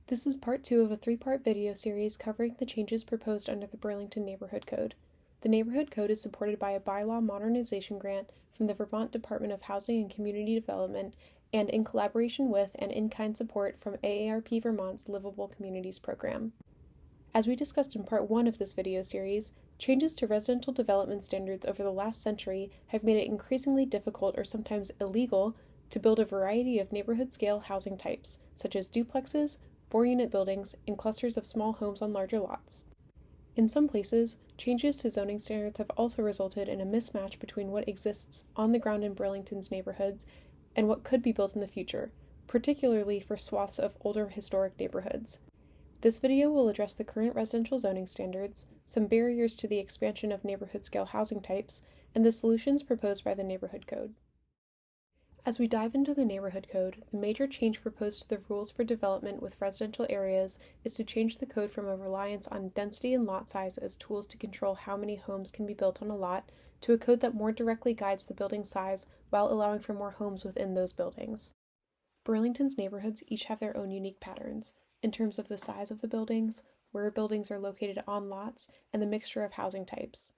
This is part 2 of a 3-part video series covering the changes proposed under the Burlington Neighborhood Code. The Neighborhood Code is supported by a bylaw modernization grant from the Vermont Department of Housing and Community Development and in collaboration with and in-kind support from AARP Vermont's Livable Communities program. As we discussed in part 1 of this video series, changes to residential development standards over the last century have made it increasingly difficult or sometimes illegal to build a variety of neighborhood-scale housing types, such as duplexes, 4-unit buildings, and clusters of small homes on larger lots. In some places, changes to zoning standards have also resulted in a mismatch between what exists on the ground in Burlington's neighborhoods and what could be built in the future, particularly for swaths of older historic neighborhoods. This video will address the current residential zoning standards, some barriers to the expansion of neighborhood-scale housing types, and the solutions proposed by the Neighborhood Code. As we dive into the Neighborhood Code, the major change proposed to the rules for development with residential areas is to change the code from a reliance on density and lot size as tools to control how many homes can be built on a lot to a code that more directly guides the building size while allowing for more homes within those buildings. Burlington's neighborhoods each have their own unique patterns, in terms of the size of the buildings, where buildings are located on lots, and the mixture of housing types.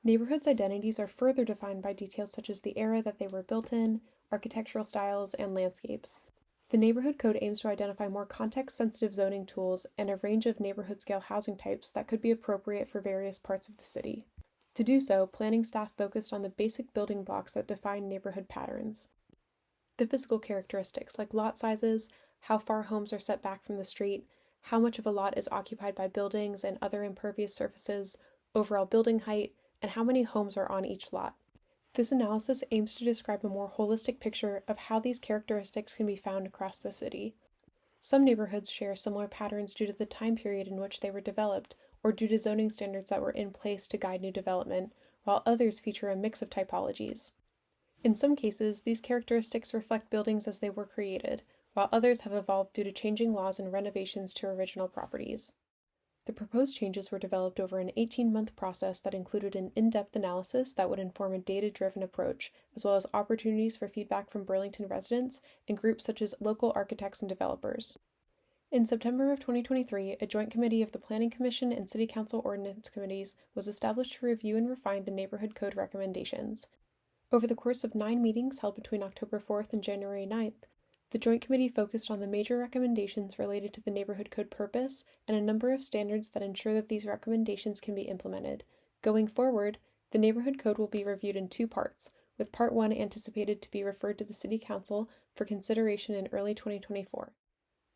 Neighborhoods' identities are further defined by details such as the era that they were built in, architectural styles, and landscapes. The Neighborhood Code aims to identify more context-sensitive zoning tools and a range of neighborhood-scale housing types that could be appropriate for various parts of the city. To do so, planning staff focused on the basic building blocks that define neighborhood patterns. The physical characteristics like lot sizes, how far homes are set back from the street, how much of a lot is occupied by buildings and other impervious surfaces, overall building height, and how many homes are on each lot. This analysis aims to describe a more holistic picture of how these characteristics can be found across the city. Some neighborhoods share similar patterns due to the time period in which they were developed, or due to zoning standards that were in place to guide new development, while others feature a mix of typologies. In some cases, these characteristics reflect buildings as they were created, while others have evolved due to changing laws and renovations to original properties. The proposed changes were developed over an 18-month process that included an in-depth analysis that would inform a data-driven approach, as well as opportunities for feedback from Burlington residents and groups such as local architects and developers. In September of 2023, a joint committee of the Planning Commission and City Council Ordinance Committees was established to review and refine the Neighborhood Code recommendations. Over the course of 9 meetings held between October 4th and January 9th, the Joint Committee focused on the major recommendations related to the Neighborhood Code purpose and a number of standards that ensure that these recommendations can be implemented. Going forward, the Neighborhood Code will be reviewed in 2 parts, with Part 1 anticipated to be referred to the City Council for consideration in early 2024.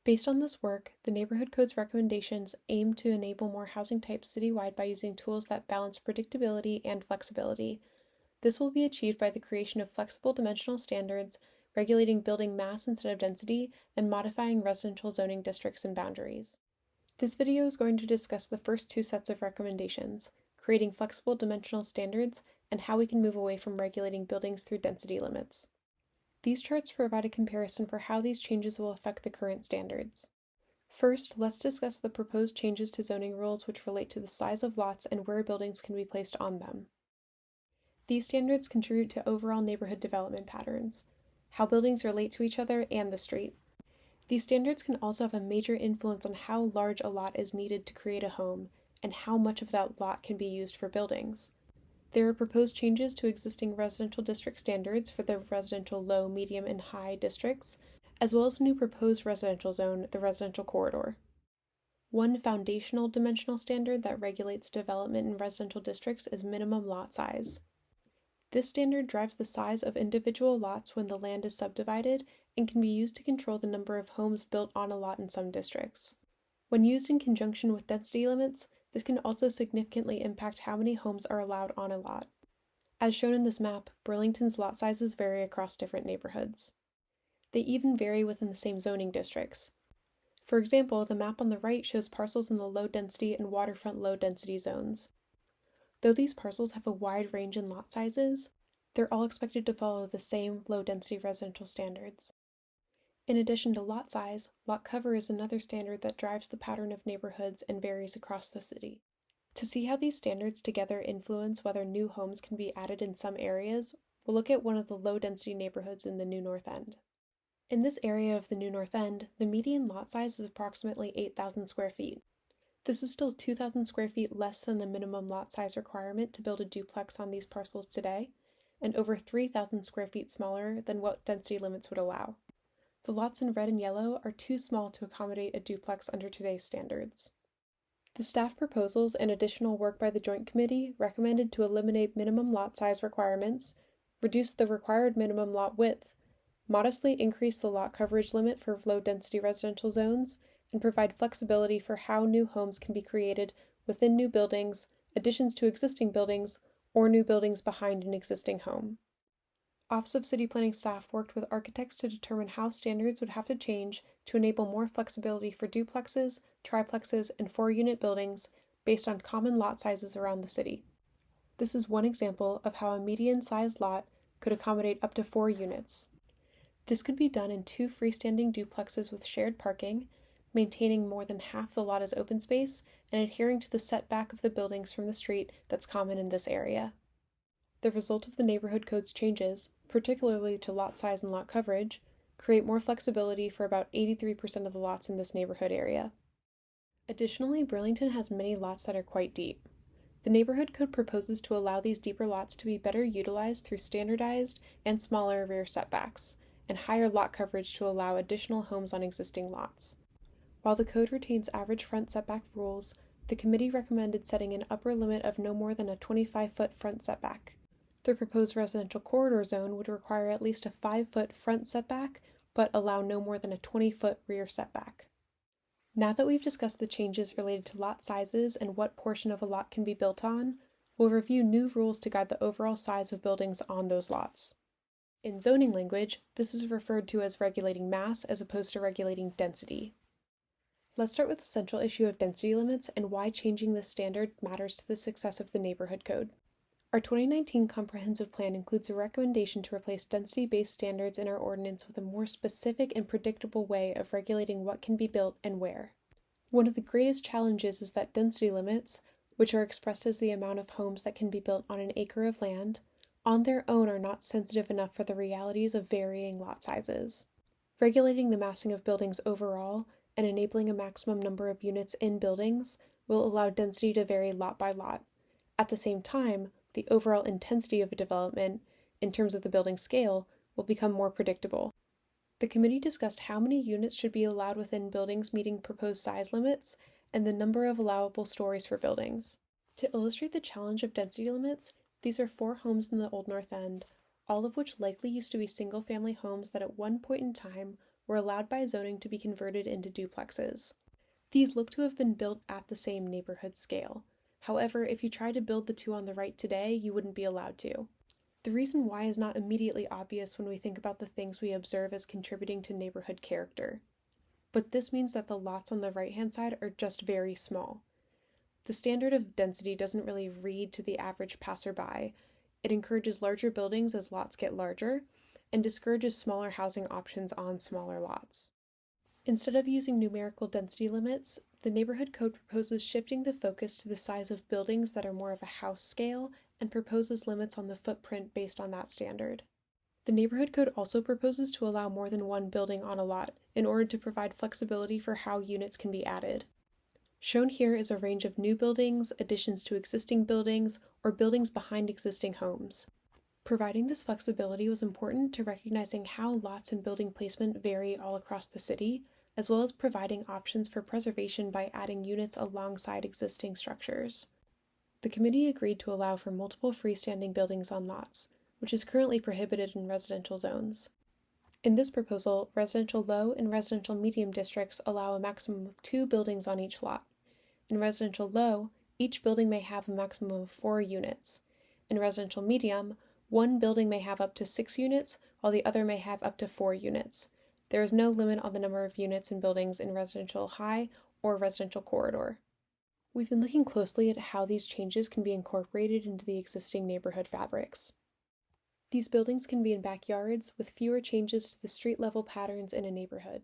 Based on this work, the Neighborhood Code's recommendations aim to enable more housing types citywide by using tools that balance predictability and flexibility. This will be achieved by the creation of flexible dimensional standards, regulating building mass instead of density, and modifying residential zoning districts and boundaries. This video is going to discuss the first 2 sets of recommendations, creating flexible dimensional standards, and how we can move away from regulating buildings through density limits. These charts provide a comparison for how these changes will affect the current standards. First, let's discuss the proposed changes to zoning rules which relate to the size of lots and where buildings can be placed on them. These standards contribute to overall neighborhood development patterns, how buildings relate to each other and the street. These standards can also have a major influence on how large a lot is needed to create a home, and how much of that lot can be used for buildings. There are proposed changes to existing residential district standards for the residential low, medium, and high districts, as well as a new proposed residential zone, the residential corridor. One foundational dimensional standard that regulates development in residential districts is minimum lot size. This standard drives the size of individual lots when the land is subdivided and can be used to control the number of homes built on a lot in some districts. When used in conjunction with density limits, this can also significantly impact how many homes are allowed on a lot. As shown in this map, Burlington's lot sizes vary across different neighborhoods. They even vary within the same zoning districts. For example, the map on the right shows parcels in the low-density and waterfront low-density zones. Though these parcels have a wide range in lot sizes, they're all expected to follow the same low-density residential standards. In addition to lot size, lot cover is another standard that drives the pattern of neighborhoods and varies across the city. To see how these standards together influence whether new homes can be added in some areas, we'll look at one of the low-density neighborhoods in the New North End. In this area of the New North End, the median lot size is approximately 8,000 square feet. This is still 2,000 square feet less than the minimum lot size requirement to build a duplex on these parcels today, and over 3,000 square feet smaller than what density limits would allow. The lots in red and yellow are too small to accommodate a duplex under today's standards. The staff proposals and additional work by the Joint Committee recommended to eliminate minimum lot size requirements, reduce the required minimum lot width, modestly increase the lot coverage limit for low-density residential zones, and provide flexibility for how new homes can be created within new buildings, additions to existing buildings, or new buildings behind an existing home. Office of City Planning staff worked with architects to determine how standards would have to change to enable more flexibility for duplexes, triplexes, and 4-unit buildings based on common lot sizes around the city. This is one example of how a median-sized lot could accommodate up to 4 units. This could be done in 2 freestanding duplexes with shared parking, maintaining more than half the lot as open space, and adhering to the setback of the buildings from the street that's common in this area. The result of the neighborhood code's changes, particularly to lot size and lot coverage, create more flexibility for about 83% of the lots in this neighborhood area. Additionally, Burlington has many lots that are quite deep. The neighborhood code proposes to allow these deeper lots to be better utilized through standardized and smaller rear setbacks, and higher lot coverage to allow additional homes on existing lots. While the code retains average front setback rules, the committee recommended setting an upper limit of no more than a 25-foot front setback. The proposed residential corridor zone would require at least a 5-foot front setback, but allow no more than a 20-foot rear setback. Now that we've discussed the changes related to lot sizes and what portion of a lot can be built on, we'll review new rules to guide the overall size of buildings on those lots. In zoning language, this is referred to as regulating mass as opposed to regulating density. Let's start with the central issue of density limits and why changing this standard matters to the success of the neighborhood code. Our 2019 comprehensive plan includes a recommendation to replace density-based standards in our ordinance with a more specific and predictable way of regulating what can be built and where. One of the greatest challenges is that density limits, which are expressed as the amount of homes that can be built on an acre of land, on their own are not sensitive enough for the realities of varying lot sizes. Regulating the massing of buildings overall and enabling a maximum number of units in buildings will allow density to vary lot by lot. At the same time, the overall intensity of a development, in terms of the building scale, will become more predictable. The committee discussed how many units should be allowed within buildings meeting proposed size limits and the number of allowable stories for buildings. To illustrate the challenge of density limits, these are 4 homes in the Old North End, all of which likely used to be single-family homes that at one point in time were allowed by zoning to be converted into duplexes. These look to have been built at the same neighborhood scale. However, if you try to build the 2 on the right today, you wouldn't be allowed to. The reason why is not immediately obvious when we think about the things we observe as contributing to neighborhood character. But this means that the lots on the right-hand side are just very small. The standard of density doesn't really read to the average passerby. It encourages larger buildings as lots get larger, and discourages smaller housing options on smaller lots. Instead of using numerical density limits, the neighborhood code proposes shifting the focus to the size of buildings that are more of a house scale and proposes limits on the footprint based on that standard. The neighborhood code also proposes to allow more than one building on a lot in order to provide flexibility for how units can be added. Shown here is a range of new buildings, additions to existing buildings, or buildings behind existing homes. Providing this flexibility was important to recognizing how lots and building placement vary all across the city, as well as providing options for preservation by adding units alongside existing structures. The committee agreed to allow for multiple freestanding buildings on lots, which is currently prohibited in residential zones. In this proposal, residential low and residential medium districts allow a maximum of 2 buildings on each lot. In residential low, each building may have a maximum of 4 units. In residential medium, one building may have up to 6 units, while the other may have up to 4 units. There is no limit on the number of units in buildings in residential high or residential corridor. We've been looking closely at how these changes can be incorporated into the existing neighborhood fabrics. These buildings can be in backyards with fewer changes to the street-level patterns in a neighborhood.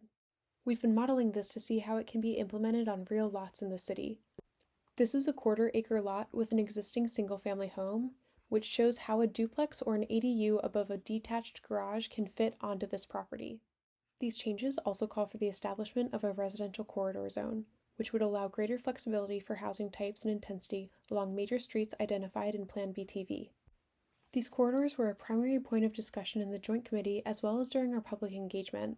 We've been modeling this to see how it can be implemented on real lots in the city. This is a 1/4-acre lot with an existing single-family home, which shows how a duplex or an ADU above a detached garage can fit onto this property. These changes also call for the establishment of a residential corridor zone, which would allow greater flexibility for housing types and intensity along major streets identified in Plan BTV. These corridors were a primary point of discussion in the Joint Committee as well as during our public engagement.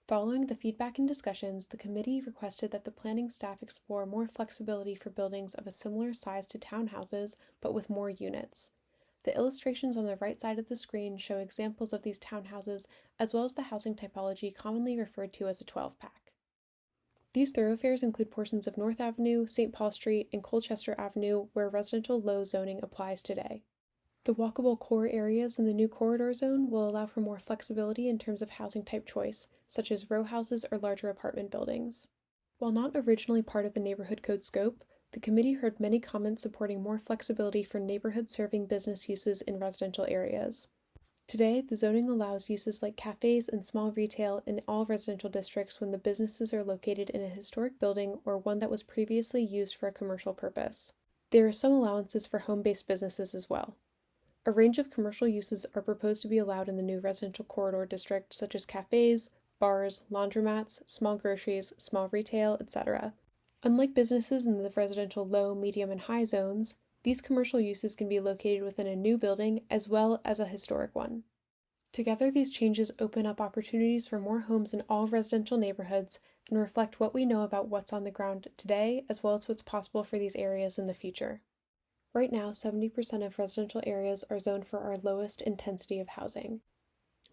Following the feedback and discussions, the committee requested that the planning staff explore more flexibility for buildings of a similar size to townhouses, but with more units. The illustrations on the right side of the screen show examples of these townhouses, as well as the housing typology commonly referred to as a 12-pack. These thoroughfares include portions of North Avenue, St. Paul Street, and Colchester Avenue, where residential low zoning applies today. The walkable core areas in the new corridor zone will allow for more flexibility in terms of housing type choice, such as row houses or larger apartment buildings. While not originally part of the neighborhood code scope, the committee heard many comments supporting more flexibility for neighborhood-serving business uses in residential areas. Today, the zoning allows uses like cafes and small retail in all residential districts when the businesses are located in a historic building or one that was previously used for a commercial purpose. There are some allowances for home-based businesses as well. A range of commercial uses are proposed to be allowed in the new residential corridor district, such as cafes, bars, laundromats, small groceries, small retail, etc. Unlike businesses in the residential low, medium, and high zones, these commercial uses can be located within a new building as well as a historic one. Together, these changes open up opportunities for more homes in all residential neighborhoods and reflect what we know about what's on the ground today as well as what's possible for these areas in the future. Right now, 70% of residential areas are zoned for our lowest intensity of housing.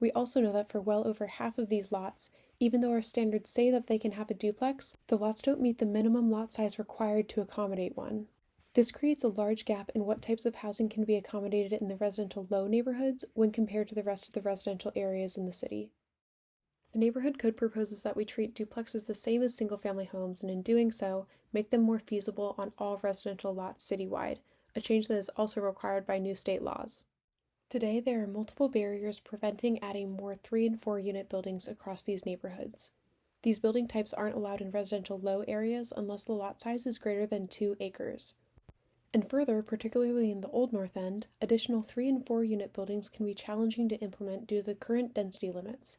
We also know that for well over half of these lots, even though our standards say that they can have a duplex, the lots don't meet the minimum lot size required to accommodate one. This creates a large gap in what types of housing can be accommodated in the residential low neighborhoods when compared to the rest of the residential areas in the city. The neighborhood code proposes that we treat duplexes the same as single-family homes and in doing so, make them more feasible on all residential lots citywide, a change that is also required by new state laws. Today, there are multiple barriers preventing adding more 3 and 4 unit buildings across these neighborhoods. These building types aren't allowed in residential low areas unless the lot size is greater than 2 acres. And further, particularly in the Old North End, additional 3 and 4 unit buildings can be challenging to implement due to the current density limits.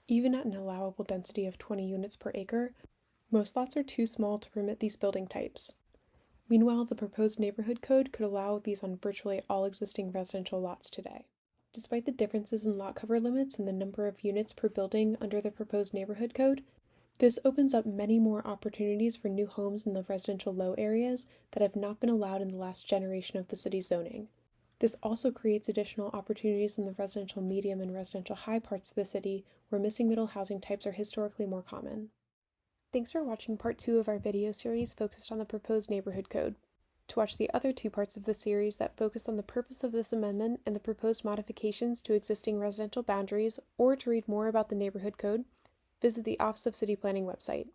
Even at an allowable density of 20 units per acre, most lots are too small to permit these building types. Meanwhile, the proposed neighborhood code could allow these on virtually all existing residential lots today. Despite the differences in lot cover limits and the number of units per building under the proposed neighborhood code, this opens up many more opportunities for new homes in the residential low areas that have not been allowed in the last generation of the city's zoning. This also creates additional opportunities in the residential medium and residential high parts of the city where missing middle housing types are historically more common. Thanks for watching part 2 of our video series focused on the proposed neighborhood code. To watch the other 2 parts of the series that focus on the purpose of this amendment and the proposed modifications to existing residential boundaries, or to read more about the neighborhood code, visit the Office of City Planning website.